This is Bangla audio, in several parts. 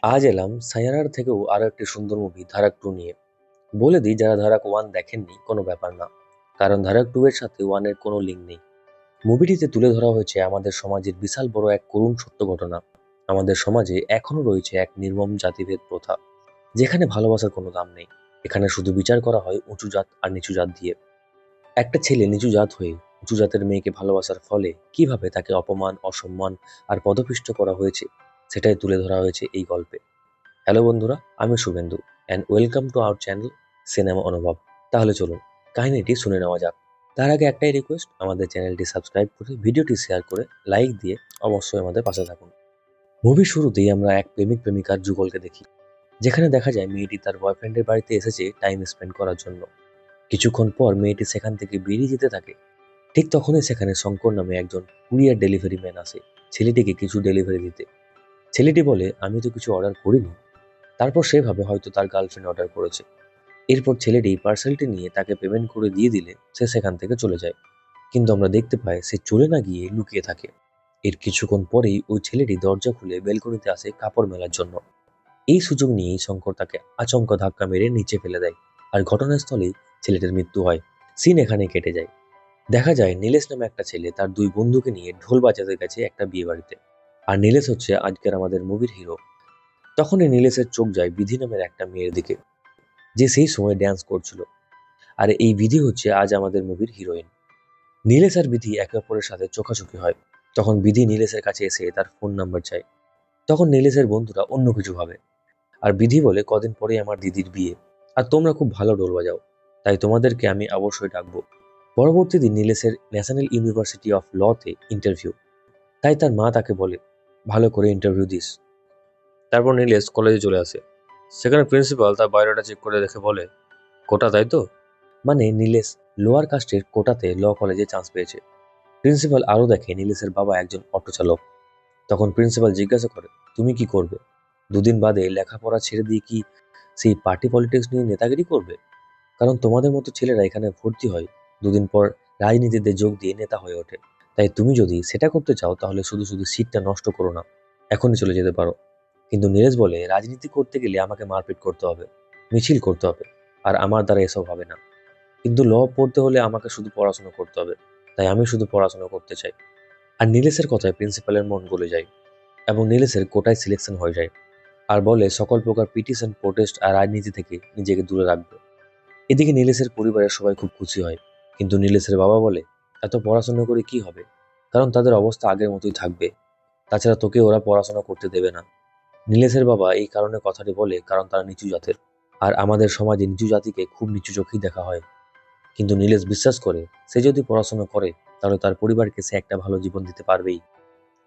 আজ এলাম সায়ারার থেকেও আরো একটি সুন্দর মুভি ধারাক 2 নিয়ে। বলে দিই, যারা ধারাক 1 দেখেননি কোনো ব্যাপার না, কারণ ধারাক 2 এর সাথে 1 এর কোনো লিঙ্ক নেই। মুভিটিতে তুলে ধরা হয়েছে আমাদের সমাজের বিশাল বড় এক করুণ সত্য ঘটনা। আমাদের সমাজে এখনো রয়েছে এক নির্মম জাতিভেদ প্রথা, যেখানে ভালোবাসার কোনো দাম নেই। এখানে শুধু বিচার করা হয় উঁচু জাত আর নিচু জাত দিয়ে। একটা ছেলে নিচু জাত হয়ে উঁচু জাতের মেয়েকে ভালোবাসার ফলে কিভাবে তাকে অপমান, অসম্মান আর পদপিষ্ট করা হয়েছে, সেটাই তুলে ধরা হয়েছে এই গল্পে। হ্যালো বন্ধুরা, আমি Suvendu and welcome to our channel cinema অনুভব। তাহলে চলুন কাহিনীটি শুনে নেওয়া যাক। তার আগে একটাই রিকোয়েস্ট, আমাদের চ্যানেলটি সাবস্ক্রাইব করে ভিডিওটি শেয়ার করে লাইক দিয়ে অবশ্যই আমাদের পাশে থাকুন। মুভির শুরুতেই আমরা এক প্রেমিক প্রেমিকার যুগলকে দেখি, যেখানে দেখা যায় মেয়েটি তার বয়ফ্রেন্ডের বাড়িতে এসেছে টাইম স্পেন্ড করার জন্য। কিছুক্ষণ পর মেয়েটি সেখান থেকে বেরিয়ে যেতে থাকে। ঠিক তখনই সেখানে শঙ্কর নামে একজন কুরিয়ার ডেলিভারি ম্যান আসে ছেলেটিকে কিছু ডেলিভারি দিতে। ছেলেটি বলে, আমি তো কিছু অর্ডার করিনি। তারপর সে ভাবে হয়তো তার গার্লফ্রেন্ড অর্ডার করেছে। এরপর ছেলেটি পার্সেলটি নিয়ে তাকে পেমেন্ট করে দিয়ে দিলে সে সেখান থেকে চলে যায়। কিন্তু আমরা দেখতে পাই সে চলে না গিয়ে লুকিয়ে থাকে। এর কিছুক্ষণ পরেই ওই ছেলেটি দরজা খুলে বেলকনিতে আসে কাপড় মেলার জন্য। এই সুযোগ নিয়েই শঙ্কর তাকে আচমকা ধাক্কা মেরে নিচে ফেলে দেয়, আর ঘটনাস্থলেই ছেলেটির মৃত্যু হয়। সিন এখানে কেটে যায়। দেখা যায় নীলেশ নামে একটা ছেলে তার দুই বন্ধুকে নিয়ে ঢোল বাজাতে গেছে একটা বিয়ে বাড়িতে। আর নীলেশ হচ্ছে আজকের আমাদের মুভির হিরো। তখনই নীলেশের চোখ যায় বিধি নামের একটা মেয়ের দিকে, যে সেই সময় ড্যান্স করছিল। আর এই বিধি হচ্ছে আজ আমাদের মুভির হিরোইন। নীলেশ আর বিধি একে অপরের সাথে চোখাচোখি হয়। তখন বিধি নীলেশের কাছে এসে তার ফোন নাম্বার চায়। তখন নীলেশের বন্ধুরা অন্য কিছু ভাবে, আর বিধি বলে, কদিন পরেই আমার দিদির বিয়ে, আর তোমরা খুব ভালো ডোল বাজাও, তাই তোমাদেরকে আমি অবশ্যই ডাকবো। পরবর্তী দিন নীলেশের ন্যাশনাল ইউনিভার্সিটি অফ লতে ইন্টারভিউ। তাই তার মা তাকে বলে, ভালো করে ইন্টারভিউ দিস। তারপর নীলেশ কলেজে চলে আসে। সেখানে প্রিন্সিপাল তার বায়োডাটা চেক করে দেখে বলে, কোটা তাই তো? মানে নীলেশ লোয়ার কাস্টের কোটাতে ল কলেজে চান্স পেয়েছে। প্রিন্সিপাল আরও দেখে নীলেশের বাবা একজন অটো চালক। তখন প্রিন্সিপাল জিজ্ঞাসা করে, তুমি কি করবে? দুদিন বাদে লেখাপড়া ছেড়ে দিয়ে কি সেই পার্টি পলিটিক্স নিয়ে নেতাগিরি করবে? কারণ তোমাদের মতো ছেলেরা এখানে ভর্তি হয়, দুদিন পর রাজনীতিতে যোগ দিয়ে নেতা হয়ে ওঠে। তাই তুমি যদি সেটা করতে চাও তাহলে শুধু শুধু সিটটা নষ্ট করো না, এখনই চলে যেতে পারো। কিন্তু নীরজ বলে, রাজনীতি করতে গেলে আমাকে মারপিট করতে হবে, মিছিল করতে হবে, আর আমার দ্বারা এসব হবে না। কিন্তু ল পড়তে হলে আমাকে শুধু পড়াশোনা করতে হবে, তাই আমি শুধু পড়াশোনা করতে চাই। আর নীলেশের কথায় প্রিন্সিপালের মন গলে যায়, এবং নীলেশের কোটায় সিলেকশন হয়ে যায়। আর বলে সকল প্রকার পিটিশন, প্রোটেস্ট আর রাজনীতি থেকে নিজেকে দূরে রাখবে। এদিকে নীলেশের পরিবারের সবাই খুব খুশি হয়, কিন্তু নীলেশের বাবা বলে, এত পড়াশোনা করে কি হবে, কারণ তাদের অবস্থা আগের মতোই থাকবে। তাছাড়া তোকে ওরা পড়াশোনা করতে দেবে না। নীলেশের বাবা এই কারণে কথাটি বলে, কারণ তারা নিচু জাতের, আর আমাদের সমাজে নিচু জাতিকে খুব নিচু চোখেই দেখা হয়। কিন্তু নীলেশ বিশ্বাস করে, সে যদি পড়াশোনা করে তাহলে তার পরিবারকে সে একটা ভালো জীবন দিতে পারবেই।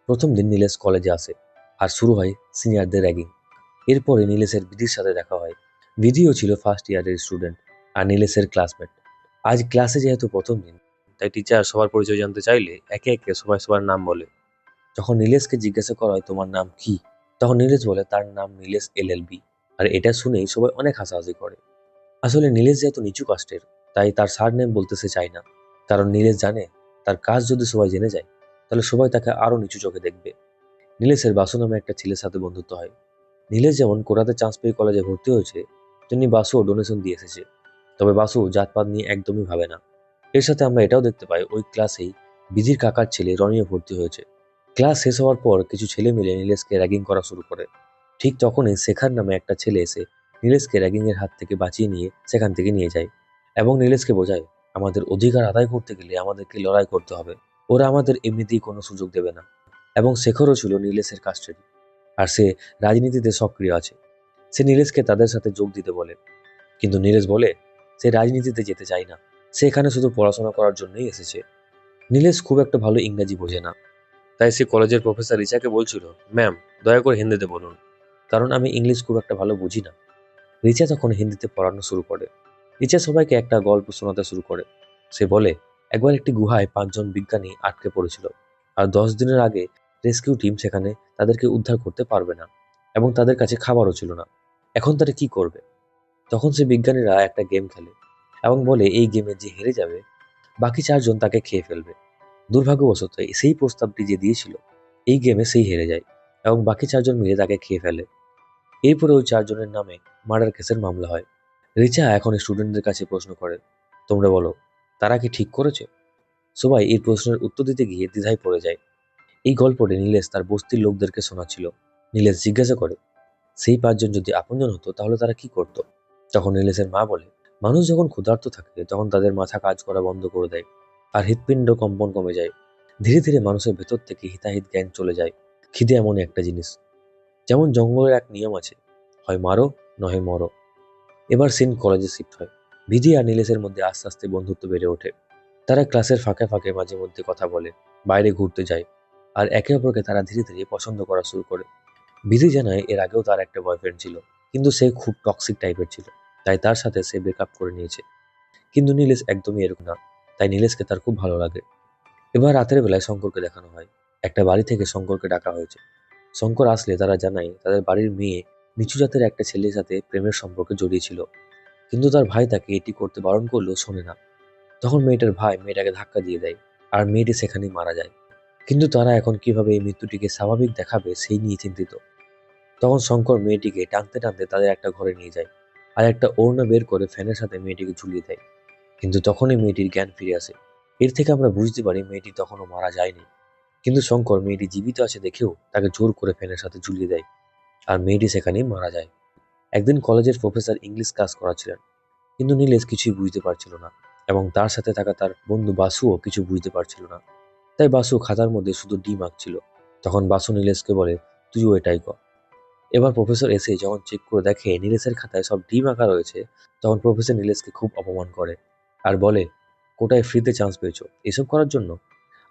প্রথম দিন নীলেশ কলেজে আসে, আর শুরু হয় সিনিয়রদের র্যাগিং। এরপরে নীলেশের বিধির সাথে দেখা হয়। বিধিও ছিল ফার্স্ট ইয়ারের স্টুডেন্ট আর নীলেশের ক্লাসমেট। আজ ক্লাসে যেহেতু প্রথম দিন, তাই টিচার সবার পরিচয় জানতে চাইলে একে একে সবাই সবার নাম বলে। যখন নীলেশকে জিজ্ঞাসা করা হয়, তোমার নাম কি, তখন নীলেশ বলে তার নাম নীলেশ এলএলবি। আর এটা শুনেই সবাই অনেক হাসাহাসি করে। আসলে নীলেশ যেহেতু নিচু কাস্টের, তাই তার সার নেম বলতে সে চায় না। কারণ নীলেশ জানে, তার কাজ যদি সবাই জেনে যায় তাহলে সবাই তাকে আরো নিচু চোখে দেখবে। নীলেশের বাসু নামে একটা ছেলের সাথে বন্ধুত্ব হয়। নীলেশ যেমন কোটাতে চান্স পেয়ে কলেজে ভর্তি হয়েছে, তেমনি বাসুও ডোনেশন দিয়ে এসেছে। তবে বাসু জাতপাত নিয়ে একদমই ভাবে না। এর সাথে আমরা এটাও দেখতে পাই ওই ক্লাসেই বিধির কাকার ছেলে রনিও ভর্তি হয়েছে। ক্লাস শেষ হওয়ার পর কিছু ছেলে মিলে নীলেশকে র্যাগিং করা শুরু করে। ঠিক তখনই শেখার নামে একটা ছেলে এসে নীলেশকে র্যাগিং এর হাত থেকে বাঁচিয়ে নিয়ে সেখান থেকে নিয়ে যায়, এবং নীলেশকে বোঝায়, আমাদের অধিকার আদায় করতে গেলে আমাদেরকে লড়াই করতে হবে, ওরা আমাদের এমনিতেই কোনো সুযোগ দেবে না। এবং শেখরও ছিল নীলেশের কাস্টেরই, আর সে রাজনীতিতে সক্রিয় আছে। সে নীলেশকে তাদের সাথে যোগ দিতে বলে, কিন্তু নীলেশ বলে সে রাজনীতিতে যেতে চায় না, সে এখানে শুধু পড়াশোনা করার জন্যই এসেছে। নীলেশ খুব একটা ভালো ইংরাজি বোঝে না, তাই সে কলেজের প্রফেসর রিচাকে বলছিল, ম্যাম দয়া করে হিন্দিতে বলুন, কারণ আমি ইংলিশ খুব একটা ভালো বুঝি না। রিচা তখন হিন্দিতে পড়ানো শুরু করে। রিচা সবাইকে একটা গল্প শোনাতে শুরু করে। সে বলে, একবার একটি গুহায় 5 জন বিজ্ঞানী আটকে পড়েছিল, আর 10 দিনের আগে রেস্কিউ টিম সেখানে তাদেরকে উদ্ধার করতে পারবে না, এবং তাদের কাছে খাবারও ছিল না। এখন তারা কি করবে? তখন সে বিজ্ঞানীরা একটা গেম খেলে, এবং বলে এই গেমে যে হেরে যাবে বাকি 4 জন তাকে খেয়ে ফেলবে। দুর্ভাগ্যবশত সেই প্রস্তাবটি যে দিয়েছিল এই গেমে সেই হেরে যায়, এবং বাকি 4 জন মিলে তাকে খেয়ে ফেলে। এরপরে ওই চারজনের নামে মার্ডার কেসের মামলা হয়। রিচা এখন স্টুডেন্টদের কাছে প্রশ্ন করে, তোমরা বলো, তারা কি ঠিক করেছে? সবাই এই প্রশ্নের উত্তর দিতে গিয়ে দ্বিধায় পড়ে যায়। এই গল্পটি নীলেশ তার বস্তির লোকদেরকে শোনাচ্ছিল। নীলেশ জিজ্ঞাসা করে, সেই পাঁচজন যদি আপনজন হতো তাহলে তারা কি করতো? তখন নীলেশের মা বলে, মানুষ যখন ক্ষুধার্ত থাকে তখন তাদের মাথা কাজ করা বন্ধ করে দেয় আর হৃৎপিণ্ড কম্পন কমে যায়। ধীরে ধীরে মানুষের ভেতর থেকে হিতাহিত জ্ঞান চলে যায়। খিদে এমন একটা জিনিস, যেমন জঙ্গলের এক নিয়ম আছে, হয় মারো নয় মরো। এবার সিন কলেজে শিফট হয়। বিধি আর নীলেশের মধ্যে আস্তে আস্তে বন্ধুত্ব বেড়ে ওঠে। তারা ক্লাসের ফাঁকে ফাঁকে মাঝে মধ্যে কথা বলে, বাইরে ঘুরতে যায়, আর একে অপরকে তারা ধীরে ধীরে পছন্দ করা শুরু করে। বিধি জানায় এর আগেও তার একটা বয়ফ্রেন্ড ছিল, কিন্তু সে খুব টক্সিক টাইপের ছিল, তাই তার সাথে সে ব্রেকআপ করে নিয়েছে। কিন্তু নীলেশ একদমই এরকম না, তাই নীলেশকে তার খুব ভালো লাগে। এবার রাতের বেলায় শঙ্করকে দেখানো হয়। একটা বাড়ি থেকে শঙ্করকে ডাকা হয়েছে। শঙ্কর আসলে তারা জানায় তাদের বাড়ির মেয়ে নিচু জাতের একটা ছেলের সাথে প্রেমের সম্পর্কে জড়িয়েছিল, কিন্তু তার ভাই তাকে এটি করতে বারণ করলেও শোনে না। তখন মেয়েটার ভাই মেয়েটাকে ধাক্কা দিয়ে দেয়, আর মেয়েটি সেখানেই মারা যায়। কিন্তু তারা এখন কিভাবে এই মৃত্যুটিকে স্বাভাবিক দেখাবে সেই নিয়ে চিন্তিত। তখন শঙ্কর মেয়েটিকে টানতে টানতে তাদের একটা ঘরে নিয়ে যায়, আর একটা ওড়না বের করে ফ্যানের সাথে মেয়েটিকে ঝুলিয়ে দেয়। কিন্তু তখনই মেয়েটির জ্ঞান ফিরে আসে। এর থেকে আমরা বুঝতে পারি মেয়েটি তখনও মারা যায়নি। কিন্তু শঙ্কর মেয়েটি জীবিত আছে দেখেও তাকে জোর করে ফ্যানের সাথে ঝুলিয়ে দেয়, আর মেয়েটি সেখানেই মারা যায়। একদিন কলেজের প্রফেসর ইংলিশ ক্লাস করাচ্ছিলেন, কিন্তু নীলেশ কিছুই বুঝতে পারছিল না, এবং তার সাথে থাকা তার বন্ধু বাসুও কিছু বুঝতে পারছিল না। তাই বাসু খাতার মধ্যে শুধু ডি আঁকছিল। তখন বাসু নীলেশকে বলে, তুইও এটাই কর। এবার প্রফেসর এসে যখন চেক করে দেখে নীলেশের খাতায় সব ডি আঁকা রয়েছে, তখন প্রফেসর নীলেশকে খুব অপমান করে আর বলে, কোটায় ফ্রিতে চান্স পেয়েছো এসব করার জন্য?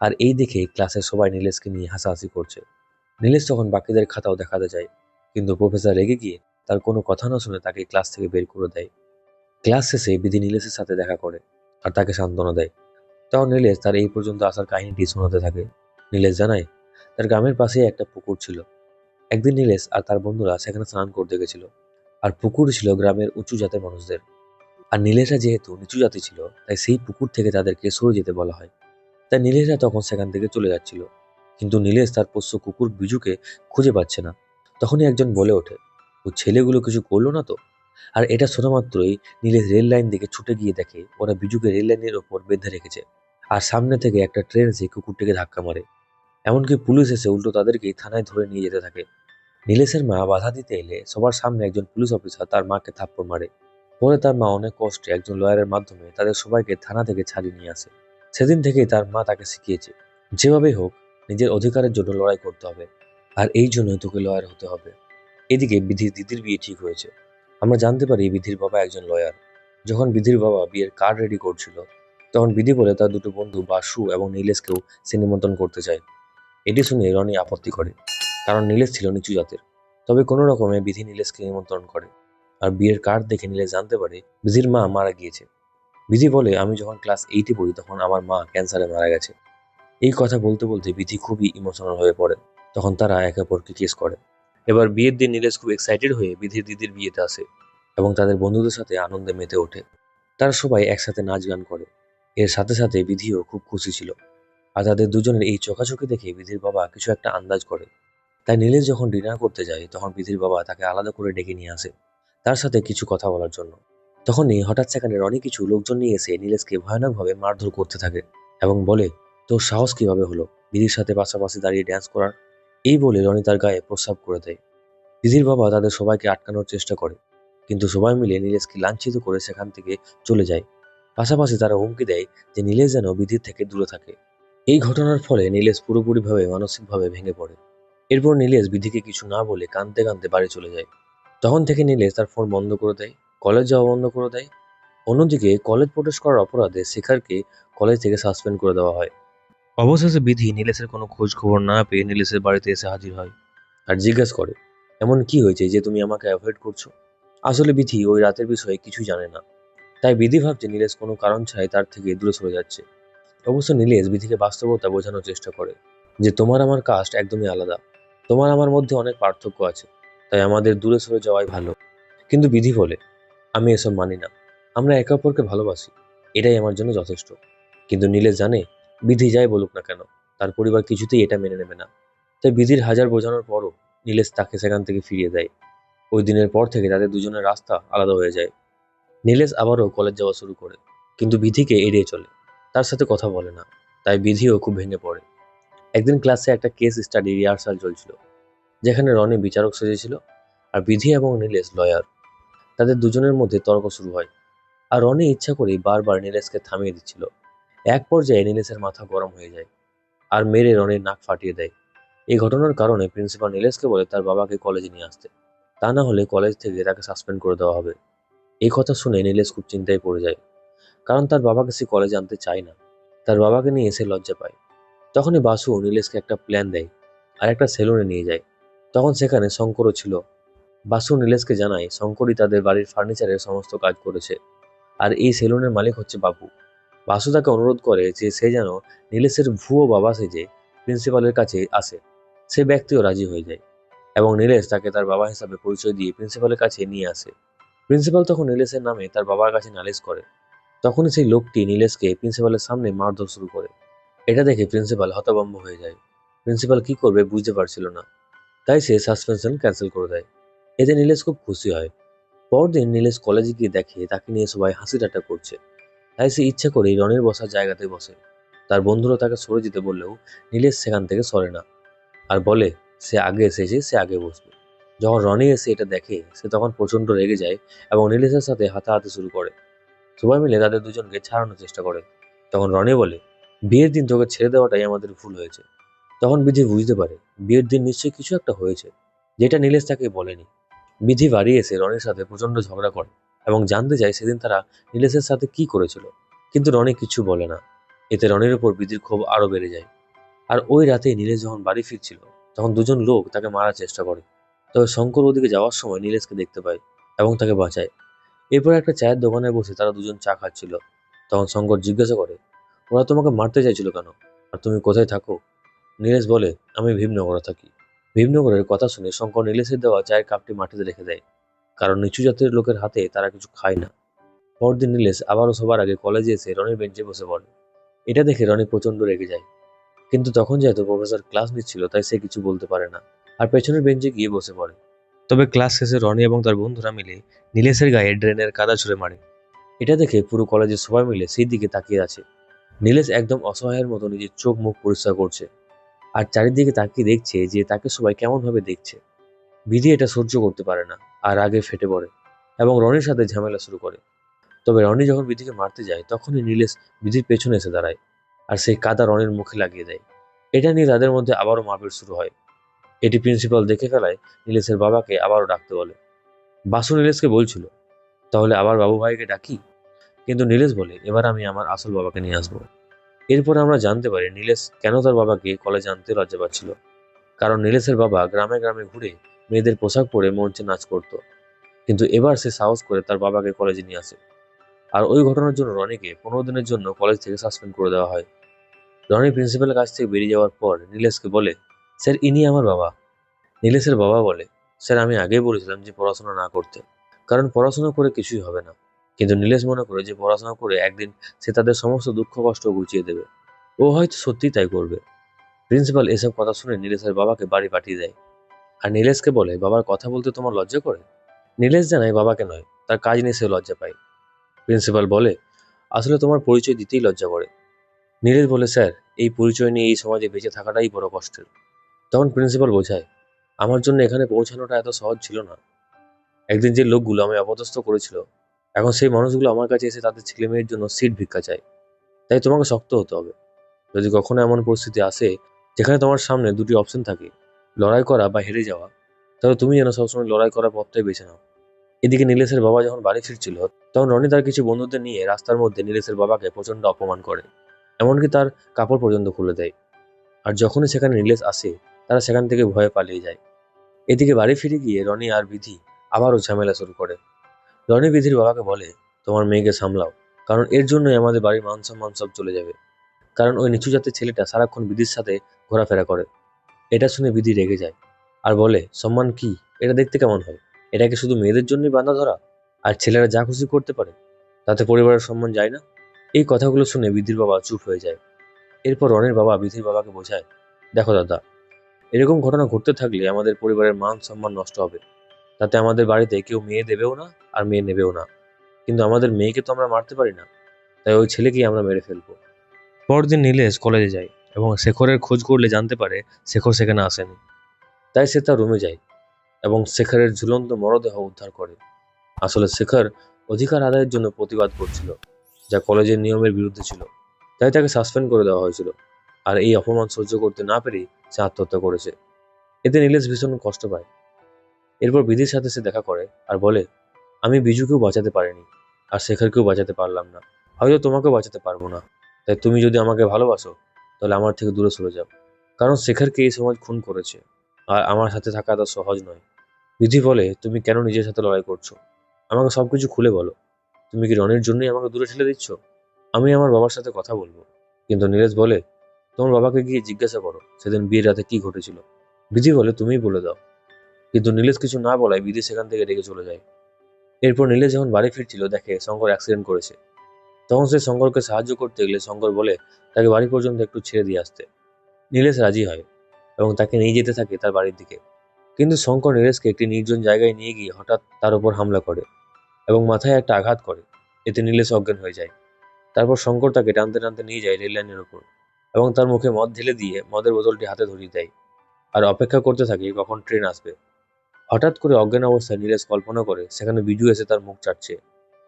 আর এই দেখে ক্লাসের সবাই নীলেশকে নিয়ে হাসাহাসি করছে। নীলেশ তখন বাকিদের খাতাও দেখাতে যায়, কিন্তু প্রফেসর রেগে গিয়ে তার কোনো কথা না শুনে তাকে ক্লাস থেকে বের করে দেয়। ক্লাস শেষে বিধি নীলেশের সাথে দেখা করে আর তাকে সান্ত্বনা দেয়। তখন নীলেশ তার এই পর্যন্ত আসার কাহিনীটি শোনাতে থাকে। নীলেশ জানায়, তার গ্রামের পাশেই একটা পুকুর ছিল। একদিন নীলেশ আর তার বন্ধুরা সেখানে স্নান করতে গেছিল, আর পুকুর ছিল গ্রামের উঁচু জাতের মানুষদের। আর নীলেশরা যেহেতু নিচু জাতি ছিল, তাই সেই পুকুর থেকে তাদেরকে সরে যেতে বলা হয়। তাই নীলেশরা তখন সেখান থেকে চলে যাচ্ছিল, কিন্তু নীলেশ তার পোষ্য কুকুর বিজুকে খুঁজে পাচ্ছে না। তখনই একজন বলে ওঠে, ও ছেলেগুলো কিছু করলো না তো? আর এটা শোনা মাত্রই নীলেশ রেল লাইন দিকে ছুটে গিয়ে দেখে ওরা বিজুকে রেল লাইনের ওপর বেঁধে রেখেছে, আর সামনে থেকে একটা ট্রেন এসে কুকুরটিকে ধাক্কা মারে। এমনকি পুলিশ এসে উল্টো তাদেরকেই থানায় ধরে নিয়ে যেতে থাকে। নীলেশের মা বাধা দিতে এলে সবার সামনে একজন পুলিশ অফিসার তার মাকে থাপ্পড় মারে। পরে তার মা অনেক কষ্টে একজন লয়ারের মাধ্যমে তাদের সবাইকে থানা থেকে ছাড়িয়ে নিয়ে আসে। সেদিন থেকেই তার মা তাকে শিখিয়েছে, যেভাবেই হোক নিজের অধিকারের জন্য লড়াই করতে হবে, আর এই জন্যই তোকে লয়ার হতে হবে। এদিকে বিধির দিদির বিয়ে ঠিক হয়েছে। আমরা জানতে পারি বিধির বাবা একজন লয়ার। যখন বিধির বাবা বিয়ের কার্ড রেডি করছিল, তখন বিধি বলে তার দুটো বন্ধু বাসু এবং নীলেশকেও সে নিমন্ত্রণ করতে চায়। এটি শুনে রনি আপত্তি করে, কারণ নীলেশ ছিল নিচু জাতের। তবে কোনো রকমে বিধি নীলেশকে নিমন্ত্রণ করে, আর বিয়ের কার্ড দেখে নীলেশ জানতে পারে বিধির মা মারা গিয়েছে। বিধি বলে, আমি যখন ক্লাস 8-এ পড়ি তখন আমার মা ক্যান্সারে মারা গেছে। এই কথা বলতে বলতে বিধি খুবই ইমোশনাল হয়ে পড়ে। তখন তারা একে অপরকে কিস করে। এবার বিয়ের দিন নীলেশ খুব এক্সাইটেড হয়ে বিধির দিদির বিয়েতে আসে, এবং তাদের বন্ধুদের সাথে আনন্দে মেতে ওঠে। তারা সবাই একসাথে নাচ গান করে। এর সাথে সাথে বিধিও খুব খুশি ছিল। আর তাদের দুজনের এই চোখাচোখি দেখে বিধির বাবা কিছু একটা আন্দাজ করে। তাই নীলেশ যখন ডিনার করতে যায় তখন বিধির বাবা তাকে আলাদা করে ডেকে নিয়ে আসে তার সাথে কিছু কথা বলার জন্য। তখনই হঠাৎ সেখানে রনি কিছু লোকজন নিয়ে এসে নীলেশকে ভয়ানকভাবে মারধর করতে থাকে এবং বলে, তোর সাহস কিভাবে হলো বিধির সাথে পাশাপাশি দাঁড়িয়ে ড্যান্স করার? এই বলে রনি তার গায়ে প্রস্রাব করে দেয়। বিধির বাবা তাদের সবাইকে আটকানোর চেষ্টা করে, কিন্তু সবাই মিলে নীলেশকে লাঞ্ছিত করে সেখান থেকে চলে যায়। পাশাপাশি তারা হুমকি দেয় যে নীলেশ যেন বিধির থেকে দূরে থাকে। এই ঘটনার ফলে নীলেশ পুরোপুরিভাবে মানসিকভাবে ভেঙে পড়ে। এরপর নীলেশ বিধিকে কিছু না বলে কাঁদতে কাঁদতে বাড়ি চলে যায়। তখন থেকে নীলেশ তার ফোন বন্ধ করে দেয়, কলেজ যাওয়া বন্ধ করে দেয়। অন্যদিকে কলেজ প্রবেশ করার অপরাধে শেখারকে কলেজ থেকে সাসপেন্ড করে দেওয়া হয়। অবশেষে বিধি নীলেশের কোনো খোঁজ খবর না পেয়ে নীলেশের বাড়িতে এসে হাজির হয় আর জিজ্ঞেস করে, এমন কি হয়েছে যে তুমি আমাকে অ্যাভয়েড করছো? আসলে বিধি ওই রাতের বিষয়ে কিছুই জানে না। তাই বিধি ভাবছে নীলেশ কোনো কারণ ছাড়াই তার থেকে দূরে সরে যাচ্ছে। অবশ্য নীলেশ বিধিকে বাস্তবতা বোঝানোর চেষ্টা করে যে তোমার আমার কাস্ট একদমই আলাদা, তোমার আমার মধ্যে অনেক পার্থক্য আছে, তাই আমাদের দূরে সরে যাওয়াই ভালো। কিন্তু বিধি বলে, আমি এসব মানি না, আমরা একে অপরকে ভালোবাসি, এটাই আমার জন্য যথেষ্ট। কিন্তু নীলেশ জানে বিধি যাই বলুক না কেন তার পরিবার কিছুতেই এটা মেনে নেবে না। তাই বিধির হাজার বোঝানোর পরও নীলেশ তাকে সেখান থেকে ফিরিয়ে দেয়। ওই দিনের পর থেকে তাদের দুজনের রাস্তা আলাদা হয়ে যায়। নীলেশ আবারও কলেজ যাওয়া শুরু করে, কিন্তু বিধিকে এড়িয়ে চলে, তার সাথে কথা বলে না। তাই বিধিও খুব ভেঙে পড়ে। একদিন ক্লাসে একটা কেস স্টাডি রিহার্সাল চলছিল, যেখানে রনি বিচারক সেজেছিল আর বিধি এবং নীলেশ লয়ার। তাদের দুজনের মধ্যে তর্ক শুরু হয়, আর রনি ইচ্ছা করেই বারবার নীলেশকে থামিয়ে দিচ্ছিল। এক পর্যায়ে নীলেশের মাথা গরম হয়ে যায় আর মেরে রনির নাক ফাটিয়ে দেয়। এই ঘটনার কারণে প্রিন্সিপাল নীলেশকে বলে তার বাবাকে কলেজে নিয়ে আসতে, তা না হলে কলেজ থেকে তাকে সাসপেন্ড করে দেওয়া হবে। এই কথা শুনে নীলেশ খুব চিন্তায় পড়ে যায়, কারণ তার বাবাকে সে কলেজে আনতে চায় না। তার বাবাকে নিয়ে এসে লজ্জা পায়। তখনই বাসু নীলেশকে একটা প্ল্যান দেয় আর একটা সেলুনে নিয়ে যায়। তখন সেখানে শঙ্করও ছিল। বাসু নীলেশকে জানায় শঙ্করই তাদের বাড়ির ফার্নিচারের সমস্ত কাজ করেছে, আর এই সেলুনের মালিক হচ্ছে বাবু। বাসু তাকে অনুরোধ করে যে সে যেন নীলেশের ভুয়ো বাবা সেজে প্রিন্সিপালের কাছে আসে। সে ব্যক্তিও রাজি হয়ে যায় এবং নীলেশ তাকে তার বাবা হিসাবে পরিচয় দিয়ে প্রিন্সিপালের কাছে নিয়ে আসে। প্রিন্সিপাল তখন নীলেশের নামে তার বাবার কাছে নালিশ করে। তখনই সেই লোকটি নীলেশকে প্রিন্সিপালের সামনে মারধর শুরু করে। এটা দেখে প্রিন্সিপাল হতভম্ব হয়ে যায়। প্রিন্সিপাল কি করবে বুঝতে পারছিল না, তাই সে সাসপেনশন ক্যান্সেল করে দেয়। এতে নীলেশ খুব খুশি হয়। পরদিন নীলেশ কলেজে গিয়ে দেখে তাকে নিয়ে সবাই হাসি ঠাট্টা করছে, তাই সে ইচ্ছা করেই রনির বসার জায়গাতে বসে। তার বন্ধুরা তাকে সরে যেতে বললেও নীলেশ সেখান থেকে সরে না, আর বলে সে আগে এসেছে, সে আগে বসবে। যখন রনি এসে এটা দেখে সে তখন প্রচন্ড রেগে যায় এবং নীলেশের সাথে হাতাহাতি শুরু করে। সবাই মিলে তাদের দুজনকে ছাড়ানোর চেষ্টা করে। তখন রনি বলে, বিয়ের দিন তোকে ছেড়ে দেওয়াটাই আমাদের ভুল হয়েছে। তখন বিধি বুঝতে পারে বিয়ের দিন নিশ্চয়ই কিছু একটা হয়েছে, যেটা নীলেশ তাকে বলেনি। বিধি বাড়ি এসে রনির সাথে প্রচন্ড ঝগড়া করে এবং জানতে চায় সেদিন তারা নীলেশের সাথে কি করেছিল, কিন্তু রনি কিছু বলে না। এতে রনির উপর বিধির ক্ষোভ আরো বেড়ে যায়। আর ওই রাতে নীলেশ যখন বাড়ি ফিরছিল, তখন দুজন লোক তাকে মারার চেষ্টা করে। তবে শঙ্কর ওদিকে যাওয়ার সময় নীলেশকে দেখতে পায় এবং তাকে বাঁচায়। এরপর একটা চায়ের দোকানে বসে তারা দুজন চা খাচ্ছিল। তখন শঙ্কর জিজ্ঞাসা করে, ওরা তোমাকে মারতে চাইছিল কেন, আর তুমি কোথায় থাকো? নীলেশ বলে, আমি ভীমনগরে থাকি। ভীমনগরের কথা শুনে শঙ্কর নীলেশের দেওয়া চায়ের কাপটি মাটিতে রেখে দেয়, কারণ নিচু জাতের লোকের হাতে তারা কিছু খায় না। পরদিন নীলেশ আবারও সবার আগে কলেজে এসে রনির বেঞ্চে বসে পড়ে। এটা দেখে রনি প্রচন্ড রেগে যায়, কিন্তু তখন যেহেতু প্রফেসর ক্লাস নিচ্ছিল তাই সে কিছু বলতে পারে না, আর পেছনের বেঞ্চে গিয়ে বসে পড়ে। তবে ক্লাস শেষে রনি এবং তার বন্ধুরা মিলে নীলেশের গায়ে ড্রেনের কাদা ছুঁড়ে মারে। এটা দেখে পুরো কলেজের সবাই মিলে সেই দিকে তাকিয়ে আছে। নীলেশ একদম অসহায়ের মতো নিজের চোখ মুখ পরিষ্কার করছে আর চারিদিকে তাকিয়ে দেখছে যে তাকে সবাই কেমন ভাবে দেখছে। বিধি এটা সহ্য করতে পারে না আর আগে ফেটে পড়ে এবং রনির সাথে ঝামেলা শুরু করে। তবে রনি যখন বিধিকে মারতে যায় তখনই নীলেশ বিধির পেছনে এসে দাঁড়ায় আর সেই কাদা রনির মুখে লাগিয়ে দেয়। এটা নিয়ে তাদের মধ্যে আবারও মারপিট শুরু হয়। এটি প্রিন্সিপাল দেখে ফেলায় নীলেশের বাবাকে আবারও ডাকতে বলে। বাসু নীলেশকে বলছিল, তাহলে আবার বাবু ভাইকে ডাকি, কিন্তু নীলেশ বলে, এবার আমি আমার আসল বাবাকে নিয়ে আসবো। এরপর আমরা জানতে পারি নীলেশ কেন তার বাবাকে কলেজে আনতে লজ্জা পাচ্ছিল। কারণ নীলেশের বাবা গ্রামে গ্রামে ঘুরে মেয়েদের পোশাক পরে মঞ্চে নাচ করত, কিন্তু এবার সে সাহস করে তার বাবাকে কলেজে নিয়ে আসে। আর ওই ঘটনার জন্য রনিকে 15 দিনের জন্য কলেজ থেকে সাসপেন্ড করে দেওয়া হয়। রনি প্রিন্সিপালের কাছ থেকে বেরিয়ে যাওয়ার পর নীলেশকে বলে, স্যার ইনি আমার বাবা। নীলেশের বাবা বলে, স্যার আমি আগেই বলেছিলাম যে পড়াশোনা না করতে, কারণ পড়াশোনা করে কিছুই হবে না। কিন্তু নীলেশ মনে করে যে পড়াশোনা করে একদিন সে তাদের সমস্ত দুঃখ কষ্ট ঘুচিয়ে দেবে। ও হয়তো সত্যিই তাই করবে। প্রিন্সিপাল এসব কথা শুনে নীলেশের বাবাকে বাড়ি পাঠিয়ে দেয় আর নীলেশকে বলে, বাবার কথা বলতে তোমার লজ্জা করে? নীলেশ জানায় বাবাকে নয়, তার কাজ নিয়ে সে লজ্জা পায়। প্রিন্সিপাল বলে, আসলে তোমার পরিচয় দিতেই লজ্জা করে। নীলেশ বলে, স্যার এই পরিচয় নিয়ে এই সমাজে বেঁচে থাকাটাই বড় কষ্টের। তখন প্রিন্সিপাল বোঝায়, আমার জন্য এখানে পৌঁছানোটা এত সহজ ছিল না। একদিন যে লোকগুলো আমায় অপদস্থ করেছিল, এখন সেই মানুষগুলো আমার কাছে এসে তাদের ছেলে মেয়ের জন্য সিট ভিক্ষা চায়। তাই তোমাকে শক্ত হতে হবে। যদি কখনো এমন পরিস্থিতি আসে যেখানে তোমার সামনে দুটি অপশন থাকে, লড়াই করা বা হেরে যাওয়া, তাহলে তুমি যেন সবসময় লড়াই করার পথটাই বেছে নাও। এদিকে নীলেশের বাবা যখন বাড়ি ফিরছিল, তখন রনি তার কিছু বন্ধুদের নিয়ে রাস্তার মধ্যে নীলেশের বাবাকে প্রচন্ড অপমান করে, এমনকি তার কাপড় পর্যন্ত খুলে দেয়। আর যখনই সেখানে নীলেশ আসে, তারা সেখান থেকে ভয়ে পালিয়ে যায়। এদিকে বাড়ি ফিরে গিয়ে রনি আর বিধি আবারও ঝামেলা শুরু করে। রনি বিধির বাবাকে বলে, তোমার মেয়েকে সামলাও, কারণ এর জন্যই আমাদের বাড়ির মান সম্মান সব চলে যাবে। কারণ ওই নিচু জাতের ছেলেটা সারাক্ষণ বিধির সাথে ঘোরাফেরা করে। এটা শুনে বিধি রেগে যায় আর বলে, সম্মান কি? এটা দেখতে কেমন হয়? এটা কি শুধু মেয়েদের জন্যই বাঁধা ধরা, আর ছেলেরা যা খুশি করতে পারে, তাতে পরিবারের সম্মান যায় না? এই কথাগুলো শুনে বিধির বাবা চুপ হয়ে যায়। এরপর রনির বাবা বিধির বাবাকে বোঝায়, দেখো দাদা, এরকম ঘটনা ঘটতে থাকলে আমাদের পরিবারের মান সম্মান নষ্ট হবে। তাতে আমাদের বাড়িতে কেউ মেয়ে দেবেও না আর মেয়ে নেবেও না। কিন্তু আমাদের মেয়েকে তো আমরা মারতে পারি না, তাই ওই ছেলেকেই আমরা মেরে ফেলবো। পরদিন নীলেশ কলেজে যায় এবং শেখরের খোঁজ করলে জানতে পারে শেখর সেখানে আসেনি। তাই সে তার রুমে যায় এবং শেখরের ঝুলন্ত মরদেহ উদ্ধার করে। আসলে শেখর অধিকার আদায়ের জন্য প্রতিবাদ করছিল, যা কলেজের নিয়মের বিরুদ্ধে ছিল। তাই তাকে সাসপেন্ড করে দেওয়া হয়েছিল। আর এই অপমান সহ্য করতে না পেরেই সে আত্মহত্যা করেছে। এতে নীলেশ ভীষণ কষ্ট পায়। এরপর বিধির সাথে সে দেখা করে আর বলে, আমি বিজুকেও বাঁচাতে পারিনি আর শেখরকেও বাঁচাতে পারলাম না, হয়তো তোমাকেও বাঁচাতে পারবো না। তাই তুমি যদি আমাকে ভালোবাসো তাহলে আমার থেকে দূরে সরে যাও, কারণ শেখরকে এই সমাজ খুন করেছে আর আমার সাথে থাকা এত সহজ নয়। বিধি বলে, তুমি কেন নিজের সাথে লড়াই করছো? আমাকে সবকিছু খুলে বলো। তুমি কি রনির জন্যই আমাকে দূরে ঠেলে দিচ্ছ? আমি আমার বাবার সাথে কথা বলবো। কিন্তু নীলেশ বলে, তোমার বাবাকে গিয়ে জিজ্ঞাসা করো সেদিন বিয়ের রাতে কি ঘটেছিল। বিধি বলে, তুমিই বলে দাও। কিন্তু নীলেশ কিছু না বলায় বিধি সেখান থেকে রেগে চলে যায়। এরপর নীলেশ যখন বাড়ি ফিরছিল দেখে শঙ্কর অ্যাক্সিডেন্ট করেছে। তখন সে শঙ্করকে সাহায্য করতে গেলে শঙ্কর বলে তাকে বাড়ি পর্যন্ত একটু ছেড়ে দিয়ে আসতে। নীলেশ রাজি হয় এবং তাকে নিয়ে যেতে থাকে তার বাড়ির দিকে। কিন্তু শঙ্কর নীলেশকে একটি নির্জন জায়গায় নিয়ে গিয়ে হঠাৎ তার উপর হামলা করে এবং মাথায় একটা আঘাত করে। এতে নীলেশ অজ্ঞান হয়ে যায়। তারপর শঙ্কর তাকে টানতে টানতে নিয়ে যায় রেল লাইনের উপর এবং তার মুখে মদ ঢেলে দিয়ে মদের বোতলটি হাতে ধরিয়ে দেয় আর অপেক্ষা করতে থাকে কখন ট্রেন আসবে। হঠাৎ করে অজ্ঞান অবস্থায় নীলেশ কল্পনা করে সেখানে বিজু এসে তার মুখ চাটছে,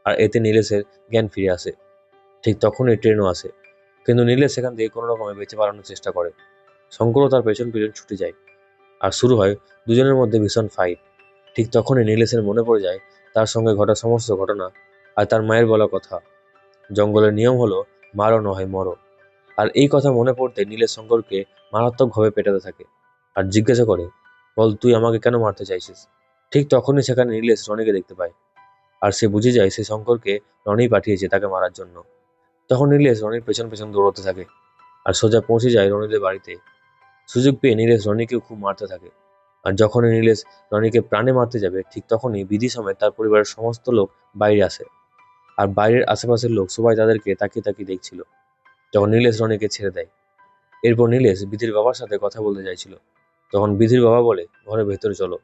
আর এতে নীলেশের জ্ঞান ফিরে আসে। ঠিক তখনই ট্রেনও আসে, কিন্তু নীলেশ সেখান থেকে কোনো রকমে বেঁচে পালানোর চেষ্টা করে। শঙ্করও তার পেছন পেছন ছুটে যায় আর শুরু হয় দুজনের মধ্যে ভীষণ ফাইট। ঠিক তখনই নীলেশের মনে পড়ে যায় তার সঙ্গে ঘটা সমস্ত ঘটনা আর তার মায়ের বলা কথা, জঙ্গলের নিয়ম হলো মারো নয় মরো। আর এই কথা মনে পড়তে নীলেশ শঙ্করকে মারাত্মকভাবে পেটাতে থাকে আর জিজ্ঞাসা করে, বল তুই আমাকে কেন মারতে চাইছিস? ঠিক তখনই সেখানে নীলেশ রনিকে দেখতে পায় আর সে বুঝে যায় সে শঙ্করকে রনিই পাঠিয়েছে তাকে মারার জন্য। তখন নীলেশ রনির পেছন পেছন দৌড়তে থাকে আর সোজা পৌঁছে যায় রনিদের বাড়িতে। সুযোগ পেয়ে নীলেশ রনিকেও খুব মারতে থাকে। আর যখনই নীলেশ রনিকে প্রাণে মারতে যাবে ঠিক তখনই বিধি সমেত তার পরিবারের সমস্ত লোক বাইরে আসে। আর বাইরের আশেপাশের লোক সবাই তাদেরকে তাকিয়ে তাকিয়ে দেখছিল যখন নীলেশ রনিকে ছেড়ে দেয়। এরপর নীলেশ বিধির বাবার সাথে কথা বলতে চাইছিল, তখন বিধির বাবা বলে, ঘরের ভেতরে চলো,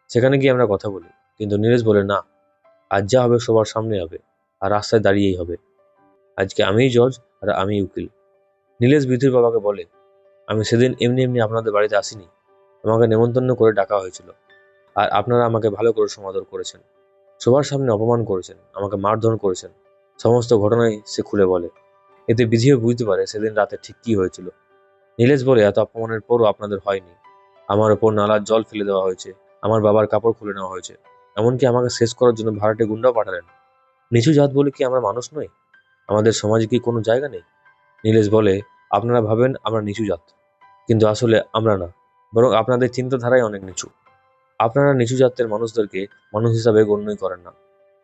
সেখানে গিয়ে আমরা কথা বলি। কিন্তু নীলেশ বলে, না, আজ যা হবে সবার সামনে হবে আর রাস্তায় দাঁড়িয়েই হবে। আজকে আমিই জজ আর আমিই উকিল। নীলেশ বিধির বাবাকে বলে, আমি সেদিন এমনি এমনি আপনাদের বাড়িতে আসিনি, আমাকে নেমন্তন্ন করে ডাকা হয়েছিল আর আপনারা আমাকে ভালো করে সমাদর করেছেন, সবার সামনে অপমান করেছেন, আমাকে মারধর করেছেন। সমস্ত ঘটনাই সে খুলে বলে। এতে বিধিও বুঝতে পারে সেদিন রাতে ঠিক কি হয়েছিল। নীলেশ বলে, এত অপমানের পরও আপনাদের হয়নি। আমার ওপর নালার জল ফেলে দেওয়া হয়েছে, আমার বাবার কাপড় খুলে নেওয়া হয়েছে, এমনকি আমাকে শেষ করার জন্য ভাড়াটে গুন্ডাও পাঠালেন। নিচু জাত বলে কি আমরা মানুষ নই? আমাদের সমাজে কি কোনো জায়গা নেই? নীলেশ বলে, আপনারা ভাবেন আমরা নিচু জাত, কিন্তু আসলে আমরা না, বরং আপনাদের চিন্তাধারাই অনেক নিচু। আপনারা নিচু জাতের মানুষদেরকে মানুষ হিসাবে গণ্যই করেন না।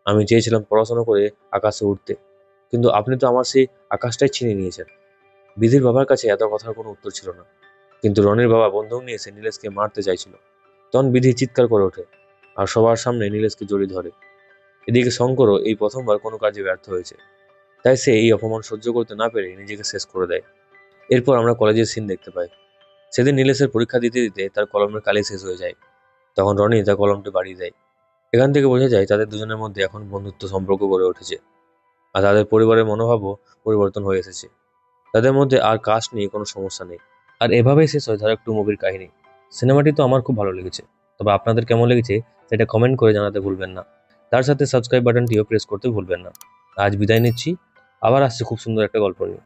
আমি চেয়েছিলাম পড়াশোনা করে আকাশে উঠতে, কিন্তু আপনি তো আমার সেই আকাশটাই ছিনিয়ে নিয়েছেন। বিধির বাবার কাছে এত কথার কোনো উত্তর ছিল না, কিন্তু রনির বাবা বন্দুক নিয়ে এসে নীলেশকে মারতে চাইছিল। তখন বিধি চিৎকার করে ওঠে আর সবার সামনে নীলেশকে জড়িয়ে ধরে। এদিকে শঙ্করও এই প্রথমবার কোনো কাজে ব্যর্থ হয়েছে, তাই সে এই অপমান সহ্য করতে না পেরে নিজেকে শেষ করে দেয়। এরপর আমরা কলেজের সিন দেখতে পাই। সেদিন নীলেশের পরীক্ষা দিতে দিতে তার কলমের কালি শেষ হয়ে যায়। তখন রনি তার কলমটি বাড়িয়ে দেয়। এখান থেকে বোঝা যায় তাদের দুজনের মধ্যে এখন বন্ধুত্ব সম্পর্ক গড়ে উঠেছে আর তাদের পরিবারের মনোভাবও পরিবর্তন হয়ে এসেছে। তাদের মধ্যে আর কাস্ট নিয়ে কোনো সমস্যা নেই। আর এভাবেই শেষ হয় ধারাক 2 মুভির কাহিনী। সিনেমাটি তো আমার খুব ভালো লেগেছে, তবে আপনাদের কেমন লেগেছে সেটা কমেন্ট করে জানাতে ভুলবেন না। তার সাথে সাবস্ক্রাইব বাটনটিও প্রেস করতে ভুলবেন না। আজ বিদায় নিচ্ছি, আবার আসছে খুব সুন্দর একটা গল্প নিয়ে।